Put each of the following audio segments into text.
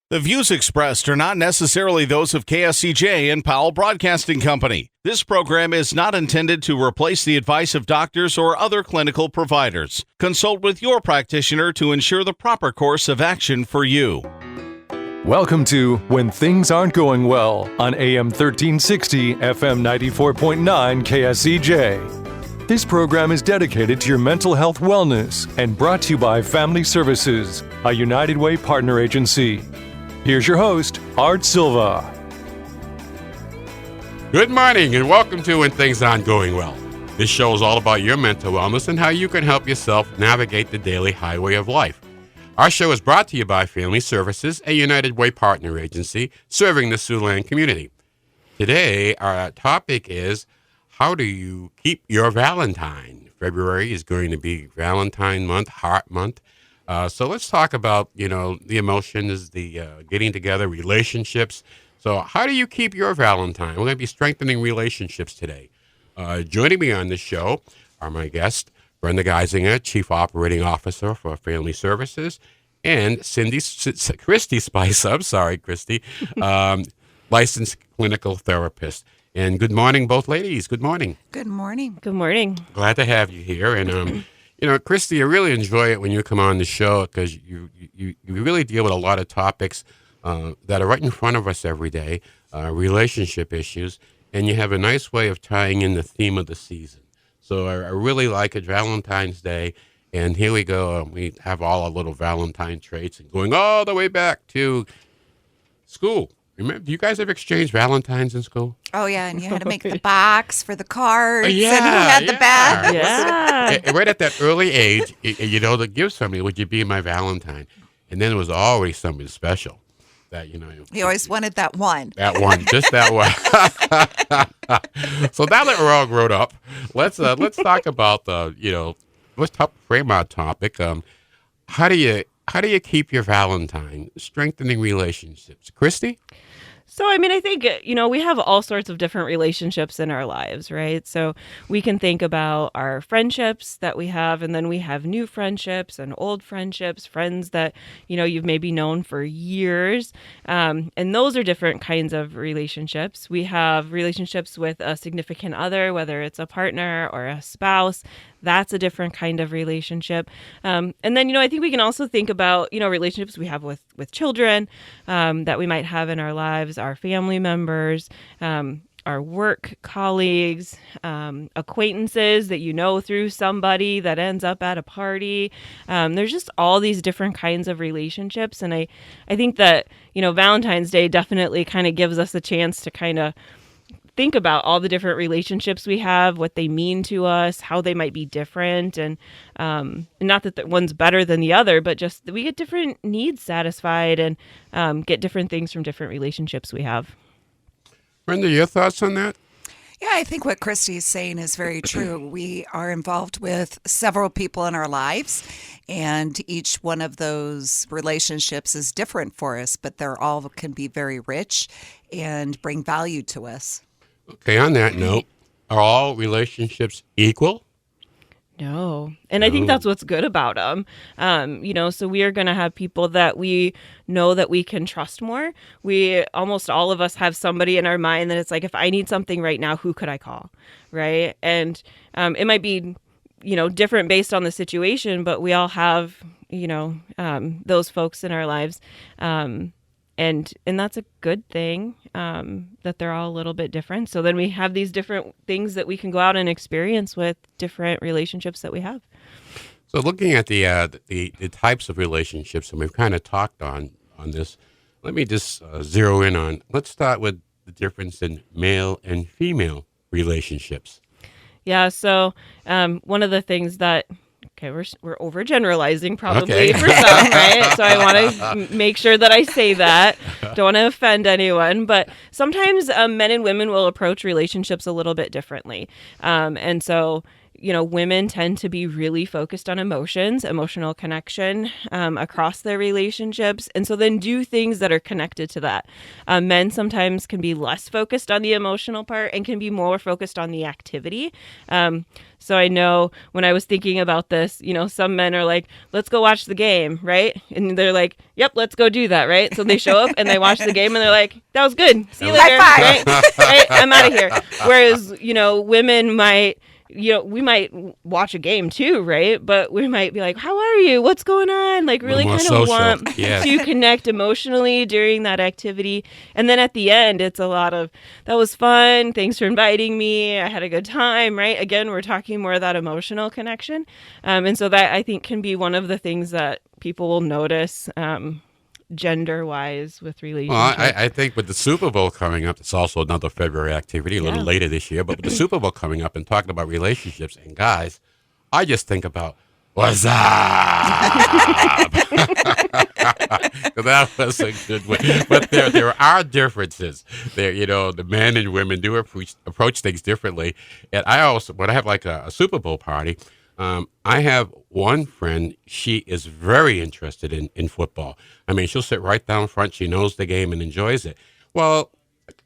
The views expressed are not necessarily those of KSCJ and Powell Broadcasting Company. This program is not intended to replace the advice of doctors or other clinical providers. Consult with your practitioner to ensure the proper course of action for you. Welcome to When Things Aren't Going Well on AM 1360, FM 94.9 KSCJ. This program is dedicated to your mental health wellness and brought to you by Family Services, a United Way partner agency. Here's your host, Art Silva. Good morning and welcome to When Things Aren't Going Well. This show is all about your mental wellness and how you can help yourself navigate the daily highway of life. Our show is brought to you by Family Services, a United Way partner agency serving the Siouxland community. Today, our topic is, how do you keep your Valentine? February is going to be Valentine month, Heart Month. So let's talk about, the emotions, the getting together, relationships. So how do you keep your Valentine? We're going to be strengthening relationships today. Joining me on this show are my guests, Brenda Geisinger, Chief Operating Officer for Family Services, and Christy Spicer, I'm sorry, Christy, licensed clinical therapist. And good morning, both ladies. Good morning. Good morning. Good morning. Glad to have you here. And, Christy, I really enjoy it when you come on the show because you really deal with a lot of topics that are right in front of us every day, relationship issues, and you have a nice way of tying in the theme of the season. So I really like it, Valentine's Day, and here we go. We have all our little Valentine traits and going all the way back to school. Remember, do you guys ever exchange Valentines in school? Oh, yeah, and you had to make the box for the cards, Yeah, and who had the bags. Yeah. Right at that early age, to give somebody, would you be my Valentine? And then it was always something special that, You always wanted that one. That one, just that one. So now that we're all grown up, let's talk about frame our topic. How do you keep your Valentine? Strengthening relationships. Christy? So, I think, we have all sorts of different relationships in our lives, right? So we can think about our friendships that we have, and then we have new friendships and old friendships, friends that, you've maybe known for years. And those are different kinds of relationships. We have relationships with a significant other, whether it's a partner or a spouse. That's a different kind of relationship. And then, I think we can also think about, relationships we have with children that we might have in our lives, our family members, our work colleagues, acquaintances that through somebody that ends up at a party. There's just all these different kinds of relationships. And I think that, Valentine's Day definitely kind of gives us a chance to kind of think about all the different relationships we have, what they mean to us, how they might be different. And not that one's better than the other, but just that we get different needs satisfied and get different things from different relationships we have. Brenda, your thoughts on that? Yeah, I think what Christy is saying is very true. We are involved with several people in our lives, and each one of those relationships is different for us, but they're all can be very rich and bring value to us. Okay, on that note, are all relationships equal? No. And I think that's what's good about them. So we are going to have people that we know that we can trust more. Almost all of us have somebody in our mind that it's like, if I need something right now, who could I call? Right. And it might be, different based on the situation, but we all have, those folks in our lives. And that's a good thing, that they're all a little bit different. So then we have these different things that we can go out and experience with different relationships that we have. So looking at the types of relationships, and we've kind of talked on this, let me just zero in on, let's start with the difference in male and female relationships. Yeah, so one of the things that, we're overgeneralizing probably for some, right? So I want to make sure that I say that. Don't want to offend anyone, but sometimes men and women will approach relationships a little bit differently. And so, women tend to be really focused on emotions, emotional connection across their relationships, and so then do things that are connected to that. Men sometimes can be less focused on the emotional part and can be more focused on the activity. So I know when I was thinking about this, some men are like, let's go watch the game, right? And they're like, yep, let's go do that, right? So they show up and they watch the game and they're like, that was good. See you later. High five. Right? I'm out of here. Whereas, women might, we might watch a game too, right? But we might be like, how are you? What's going on? Like really kind social. of want Yes. to connect emotionally during that activity. And then at the end, it's a lot of, that was fun. Thanks for inviting me. I had a good time, right? Again, we're talking more of that emotional connection. And so that I think can be one of the things that people will notice gender-wise with relationships. Well, I think with the Super Bowl coming up, it's also another February activity, a little later this year. But with the Super Bowl coming up and talking about relationships and guys, I just think about, what's up? That was a good one. But there are differences. There, the men and women do approach things differently. And I also, when I have like a Super Bowl party, I have one friend, she is very interested in football. I mean, she'll sit right down front. She knows the game and enjoys it. Well,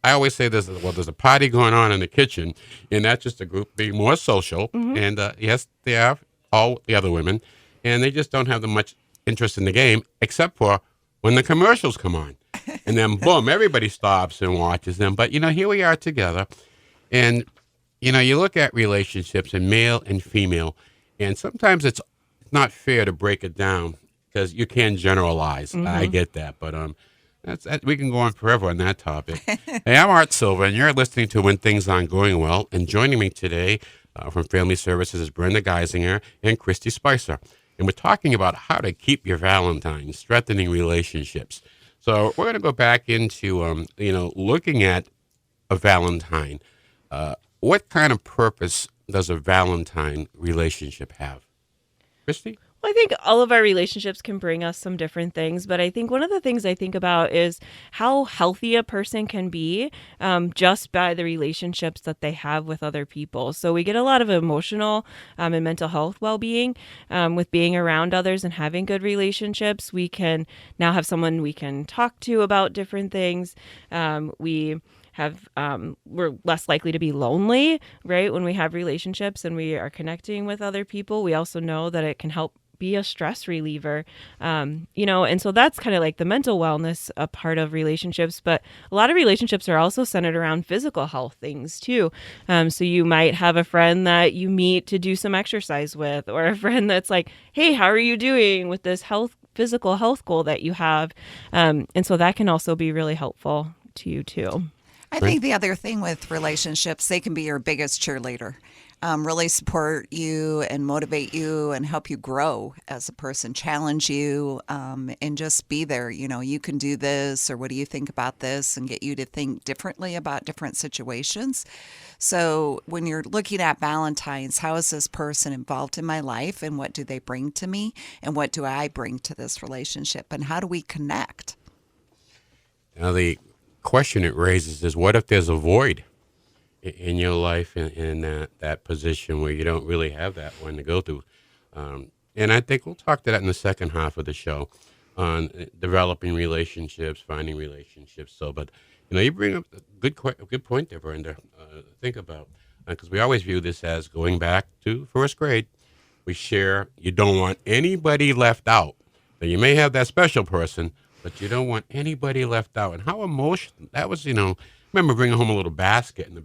I always say there's a party going on in the kitchen, and that's just a group being more social. Mm-hmm. And yes, they are all the other women, and they just don't have much interest in the game, except for when the commercials come on. And then, boom, everybody stops and watches them. But, here we are together. And, you look at relationships and male and female, and sometimes it's not fair to break it down because you can generalize. Mm-hmm. I get that. But we can go on forever on that topic. Hey, I'm Art Silva, and you're listening to When Things Aren't Going Well. And joining me today from Family Services is Brenda Geisinger and Christy Spicer. And we're talking about how to keep your Valentine, strengthening relationships. So we're going to go back into, looking at a Valentine. What kind of purpose does a Valentine relationship have? Christy? Well, I think all of our relationships can bring us some different things, but I think one of the things I think about is how healthy a person can be just by the relationships that they have with other people. So we get a lot of emotional and mental health well-being with being around others and having good relationships. We can now have someone we can talk to about different things. We're less likely to be lonely, right? When we have relationships and we are connecting with other people, we also know that it can help be a stress reliever, and so that's kind of like the mental wellness a part of relationships. But a lot of relationships are also centered around physical health things too. So you might have a friend that you meet to do some exercise with, or a friend that's like, hey, how are you doing with this physical health goal that you have? And so that can also be really helpful to you too. I think the other thing with relationships, they can be your biggest cheerleader. Really support you and motivate you and help you grow as a person, challenge you, and just be there. You can do this, or what do you think about this, and get you to think differently about different situations. So when you're looking at Valentine's, how is this person involved in my life, and what do they bring to me, and what do I bring to this relationship, and how do we connect? Now, the question it raises is, what if there's a void in your life in that position where you don't really have that one to go through? And I think we'll talk to that in the second half of the show on developing relationships, finding relationships. So, but you bring up a good point there, Brenda. Think about, because we always view this as going back to first grade. We share. You don't want anybody left out. Now, you may have that special person, but you don't want anybody left out. And how emotional that was. I remember bringing home a little basket, and the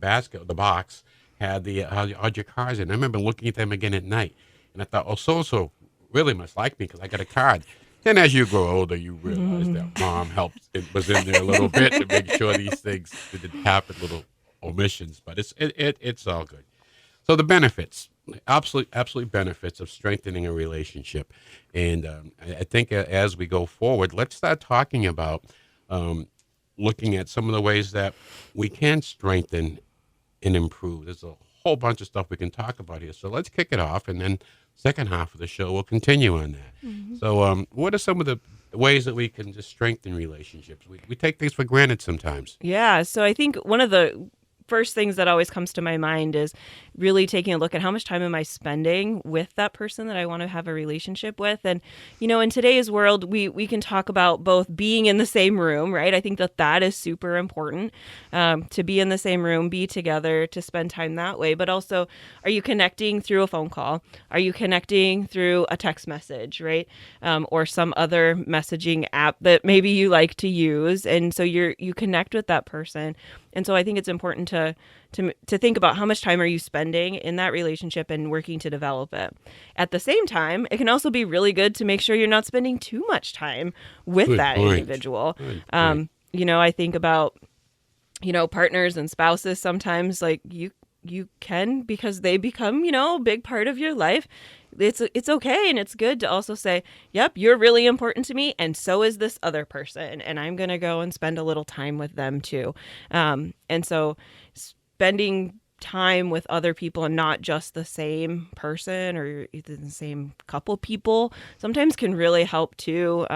box had all your cards in. I remember looking at them again at night, and I thought, oh, so-and-so really must like me because I got a card. Then as you grow older, you realize that mom was in there a little bit to make sure these things didn't happen, little omissions. But it's all good. So the benefits, absolute benefits of strengthening a relationship. And I think as we go forward, let's start talking about looking at some of the ways that we can strengthen and improve. There's a whole bunch of stuff we can talk about here. So let's kick it off, and then second half of the show, we'll continue on that. Mm-hmm. So what are some of the ways that we can just strengthen relationships? We take things for granted sometimes. Yeah, so I think one of the first things that always comes to my mind is really taking a look at how much time am I spending with that person that I want to have a relationship with. And, in today's world, we can talk about both being in the same room, right? I think that is super important, to be in the same room, be together, to spend time that way. But also, are you connecting through a phone call? Are you connecting through a text message, right? Or some other messaging app that maybe you like to use. And so you connect with that person. And so I think it's important to think about how much time are you spending in that relationship and working to develop it. At the same time, it can also be really good to make sure you're not spending too much time with Good that point. individual. Good point. I think about, partners and spouses sometimes, like you can, because they become, a big part of your life. It's okay, and it's good to also say, yep, you're really important to me, and so is this other person, and I'm going to go and spend a little time with them too. And so spending time with other people and not just the same person or either the same couple people sometimes can really help to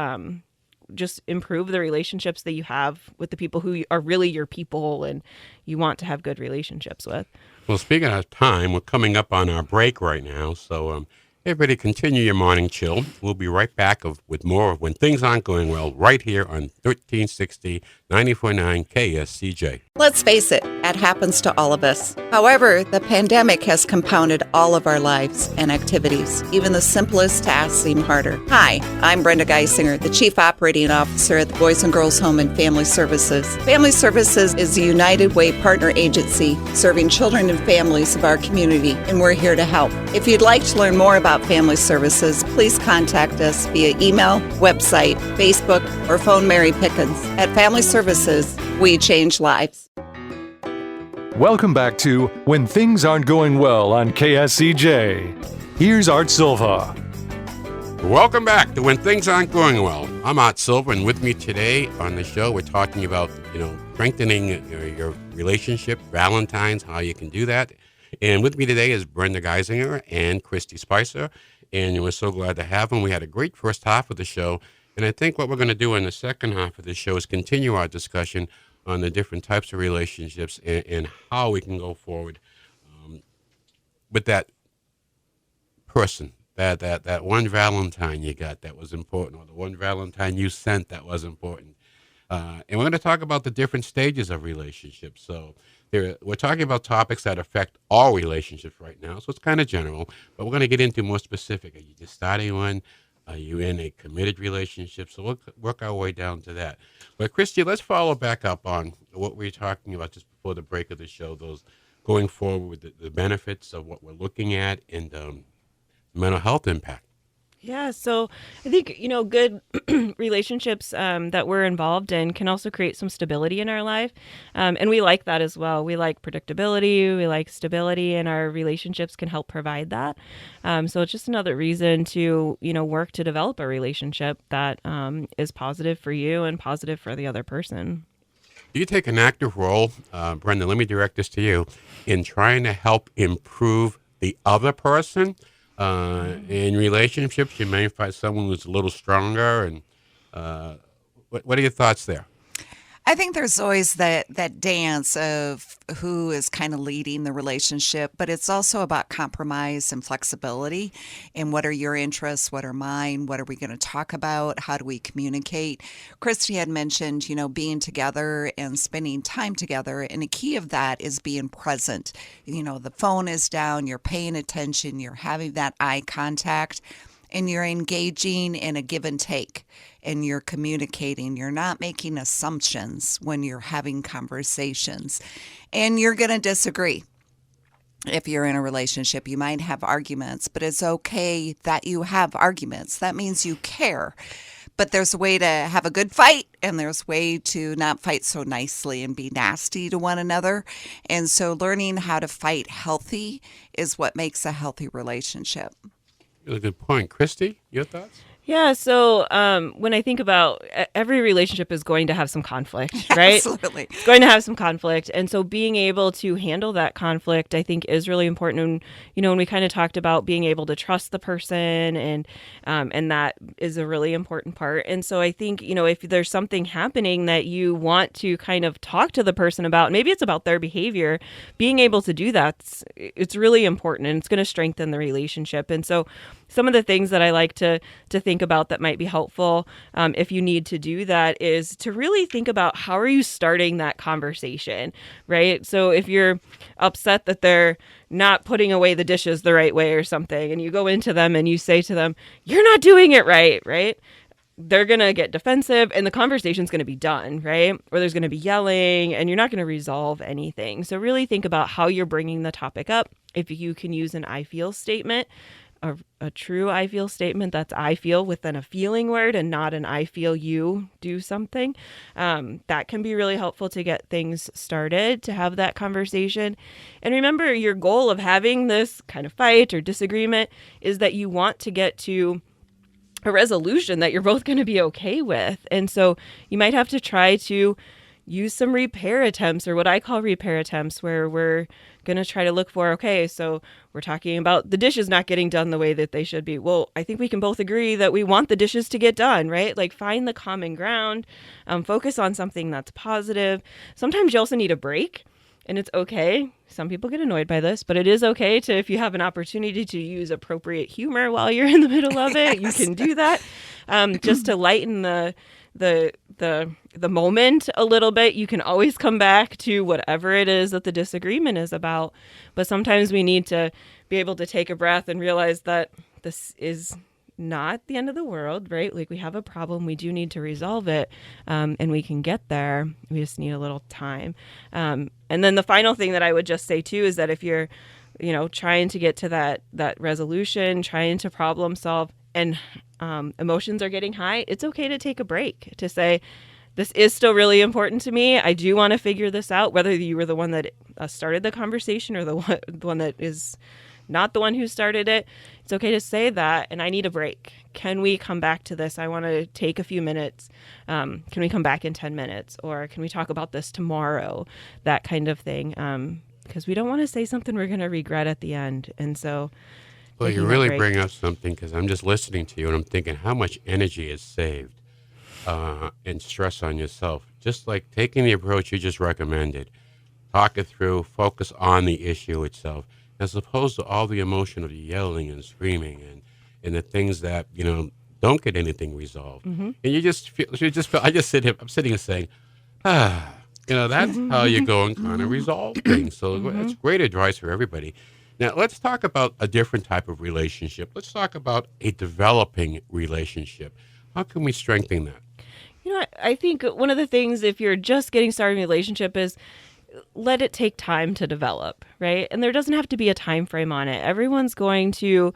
just improve the relationships that you have with the people who are really your people and you want to have good relationships with. Well, speaking of time, we're coming up on our break right now, so everybody continue your morning chill. We'll be right back with more of When Things Aren't Going Well right here on 1360 94.9 KSCJ. Let's face it, that happens to all of us. However, the pandemic has compounded all of our lives and activities. Even the simplest tasks seem harder. Hi, I'm Brenda Geisinger, the Chief Operating Officer at the Boys and Girls Home and Family Services. Family Services is a United Way partner agency serving children and families of our community, and we're here to help. If you'd like to learn more about Family Services, please contact us via email, website, Facebook, or phone Mary Pickens. At Family Services, we change lives. Welcome back to When Things Aren't Going Well on KSCJ. Here's Art Silva. Welcome back to When Things Aren't Going Well. I'm Art Silva, and with me today on the show, we're talking about, strengthening your relationship, Valentine's, how you can do that. And with me today is Brenda Geisinger and Christy Spicer, and we're so glad to have them. We had a great first half of the show, and I think what we're going to do in the second half of the show is continue our discussion on the different types of relationships and how we can go forward with that person, that one Valentine you got that was important, or the one Valentine you sent that was important. And we're going to talk about the different stages of relationships. So we're talking about topics that affect all relationships right now, so it's kind of general, but we're going to get into more specific. Are you just starting one? Are you in a committed relationship? So we'll work our way down to that. But Christy, let's follow back up on what we were talking about just before the break of the show, those going forward with the benefits of what we're looking at and mental health impact. Yeah, so I think, good relationships that we're involved in can also create some stability in our life. And we like that as well. We like predictability, we like stability, and our relationships can help provide that. So it's just another reason to, work to develop a relationship that is positive for you and positive for the other person. Do you take an active role, Brenda, let me direct this to you, in trying to help improve the other person? In relationships, you may find someone who's a little stronger. And what are your thoughts there? I think there's always that dance of who is kind of leading the relationship, but it's also about compromise and flexibility. And what are your interests? What are mine? What are we going to talk about? How do we communicate? Christy had mentioned, being together and spending time together. And a key of that is being present. The phone is down, you're paying attention, you're having that eye contact, and you're engaging in a give and take, and you're communicating. You're not making assumptions when you're having conversations, and you're going to disagree. If you're in a relationship, you might have arguments, but it's okay that you have arguments. That means you care. But there's a way to have a good fight, and there's a way to not fight so nicely and be nasty to one another. And so learning how to fight healthy is what makes a healthy relationship. Really good point. Christy, your thoughts? Yeah, so when I think about every relationship is going to have some conflict, right? Absolutely. It's going to have some conflict. And so being able to handle that conflict, I think, is really important. And, when we kind of talked about being able to trust the person and that is a really important part. And so I think, if there's something happening that you want to kind of talk to the person about, maybe it's about their behavior, being able to do that, it's really important and it's going to strengthen the relationship. And so some of the things that I like to think about that might be helpful if you need to do that is to really think about how are you starting that conversation, right? So if you're upset that they're not putting away the dishes the right way or something, and you go into them and you say to them, you're not doing it right? They're going to get defensive and the conversation's going to be done, right? Or there's going to be yelling and you're not going to resolve anything. So really think about how you're bringing the topic up. If you can use an I feel statement, a true I feel statement, that's I feel within a feeling word and not an I feel you do something. That can be really helpful to get things started, to have that conversation. And remember, your goal of having this kind of fight or disagreement is that you want to get to a resolution that you're both going to be okay with. And so you might have to try to use some repair attempts, or what I call repair attempts, where we're going to try to look for, okay, so we're talking about the dishes not getting done the way that they should be. Well, I think we can both agree that we want the dishes to get done, right? Like find the common ground, focus on something that's positive. Sometimes you also need a break. And it's okay. Some people get annoyed by this, but it is okay to, if you have an opportunity to use appropriate humor while you're in the middle of it, you can do that, just to lighten the moment a little bit. You can always come back to whatever it is that the disagreement is about, but sometimes we need to be able to take a breath and realize that this is not the end of the world, right? Like we have a problem, we do need to resolve it, and we can get there. We just need a little time. And then the final thing that I would just say too is that if you're, trying to get to that resolution, trying to problem solve, and emotions are getting high, it's okay to take a break, to say, this is still really important to me. I do want to figure this out, whether you were the one that started the conversation or the one that is not the one who started it. It's okay to say that, and I need a break. Can we come back to this? I want to take a few minutes. Can we come back in 10 minutes? Or can we talk about this tomorrow? That kind of thing. Because we don't want to say something we're going to regret at the end. And so... Well, you really bring up something, because I'm just listening to you and I'm thinking how much energy is saved and stress on yourself. Just like taking the approach you just recommended. Talk it through, focus on the issue itself, as opposed to all the emotion of yelling and screaming and the things that, don't get anything resolved. Mm-hmm. And you just feel, I'm sitting and saying, that's how you go and kind of resolve things. So that's great advice for everybody. Now, let's talk about a different type of relationship. Let's talk about a developing relationship. How can we strengthen that? I think one of the things, if you're just getting started in a relationship, is let it take time to develop, right? And there doesn't have to be a time frame on it. Everyone's going to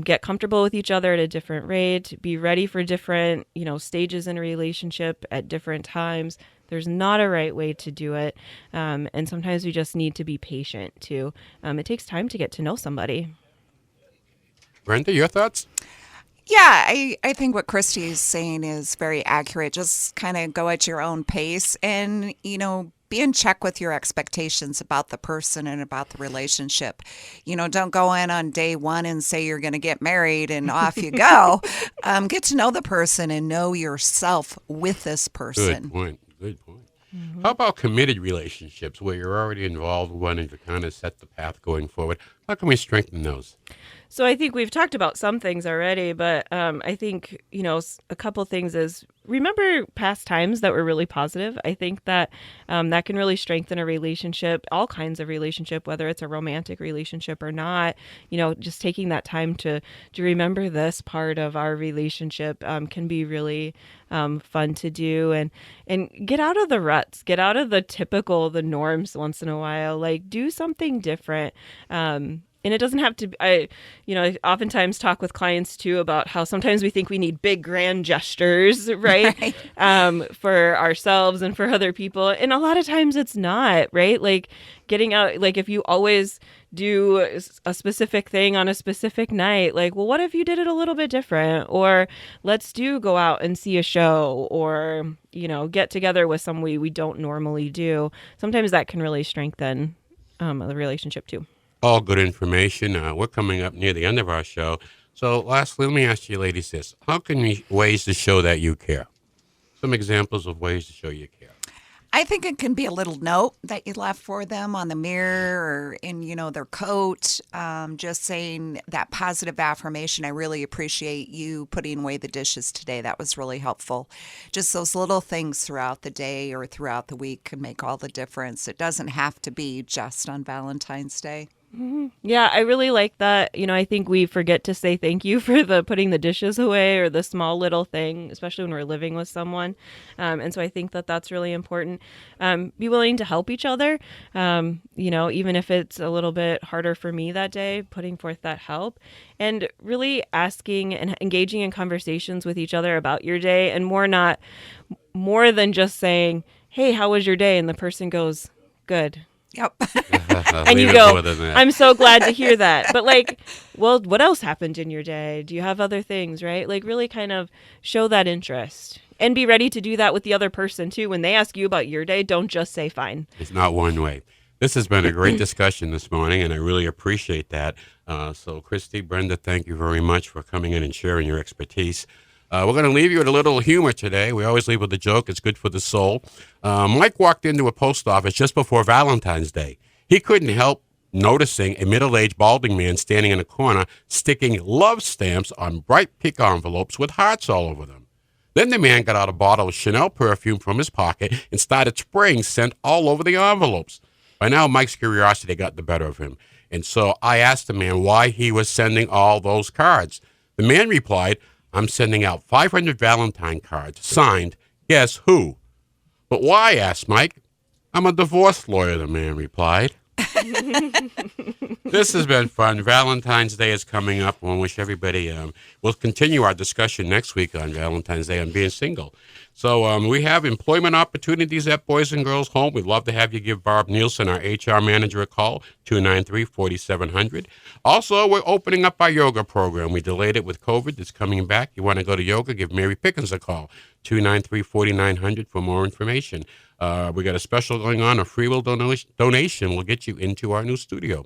get comfortable with each other at a different rate, be ready for different, stages in a relationship at different times. There's not a right way to do it. And sometimes we just need to be patient too. It takes time to get to know somebody. Brenda, your thoughts? Yeah, I think what Christy is saying is very accurate. Just kind of go at your own pace and, be in check with your expectations about the person and about the relationship. Don't go in on day one and say you're going to get married and off you go. Get to know the person and know yourself with this person. Good point. Mm-hmm. How about committed relationships where you're already involved with one and you kind of set the path going forward? How can we strengthen those? So I think we've talked about some things already, but I think, a couple things is remember past times that were really positive. I think that that can really strengthen a relationship, all kinds of relationship, whether it's a romantic relationship or not. Just taking that time to remember this part of our relationship can be really fun to do, and get out of the ruts, get out of the norms once in a while, like do something different. And it doesn't have to be, I oftentimes talk with clients too about how sometimes we think we need big grand gestures, right? For ourselves and for other people. And a lot of times it's not, right? Like getting out, like if you always do a specific thing on a specific night, like, well, what if you did it a little bit different? Or let's go out and see a show, or, get together with somebody we don't normally do. Sometimes that can really strengthen the relationship too. All good information. We're coming up near the end of our show. So lastly, let me ask you ladies this. How can we ways to show that you care? Some examples of ways to show you care. I think it can be a little note that you left for them on the mirror or in, their coat, just saying that positive affirmation. I really appreciate you putting away the dishes today. That was really helpful. Just those little things throughout the day or throughout the week can make all the difference. It doesn't have to be just on Valentine's Day. Mm-hmm. Yeah, I really like that. I think we forget to say thank you for putting the dishes away or the small little thing, especially when we're living with someone. And so I think that that's really important. Be willing to help each other. Even if it's a little bit harder for me that day, putting forth that help and really asking and engaging in conversations with each other about your day, and more than just saying, "Hey, how was your day?" And the person goes, "Good." Yep. And you go, "I'm so glad to hear that." But well, what else happened in your day? Do you have other things, right? Really kind of show that interest and be ready to do that with the other person too. When they ask you about your day, don't just say fine. It's not one way. This has been a great discussion this morning, and I really appreciate that. So Christy, Brenda, thank you very much for coming in and sharing your expertise. We're going to leave you with a little humor today. We always leave with a joke. It's good for the soul. Mike walked into a post office just before Valentine's Day. He couldn't help noticing a middle-aged balding man standing in a corner sticking love stamps on bright pink envelopes with hearts all over them. Then the man got out a bottle of Chanel perfume from his pocket and started spraying scent all over the envelopes. By now, Mike's curiosity got the better of him, and so I asked the man why he was sending all those cards. The man replied, "I'm sending out 500 Valentine cards, signed, guess who?" "But why?" asked Mike. "I'm a divorce lawyer," the man replied. This has been fun. Valentine's Day is coming up. I wish everybody, we'll continue our discussion next week on Valentine's Day on being single. So we have employment opportunities at Boys and Girls Home. We'd love to have you give Barb Nielsen, our HR manager, a call, 293-4700. Also, we're opening up our yoga program. We delayed it with COVID. It's coming back. You want to go to yoga, give Mary Pickens a call, 293-4900 for more information. We got a special going on. A free will donation will get you into our new studio.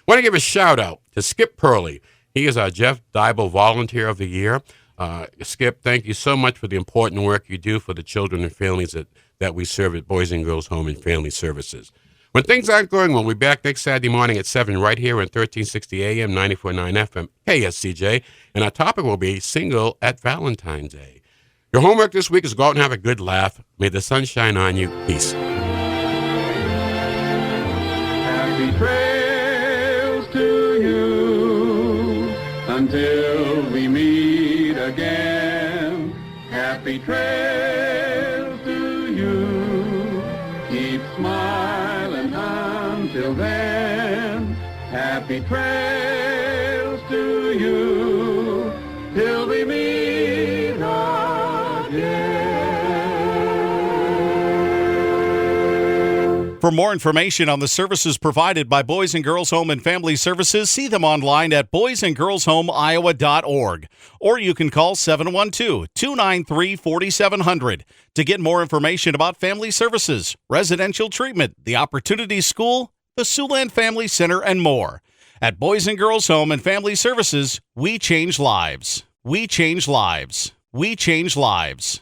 Want to give a shout out to Skip Purley. He is our Jeff Dibel Volunteer of the Year. Skip, thank you so much for the important work you do for the children and families that we serve at Boys and Girls Home and Family Services. When things aren't going well, we'll be back next Saturday morning at 7 right here on 1360 AM, 94.9 FM, KSCJ. And our topic will be Single at Valentine's Day. Your homework this week is go out and have a good laugh. May the sun shine on you. Peace. Happy trails to you until we meet again. Happy trails to you. Keep smiling until then. Happy trails to you till we meet again. For more information on the services provided by Boys and Girls Home and Family Services, see them online at boysandgirlshomeiowa.org. Or you can call 712-293-4700 to get more information about family services, residential treatment, the Opportunity School, the Siouxland Family Center, and more. At Boys and Girls Home and Family Services, we change lives. We change lives. We change lives.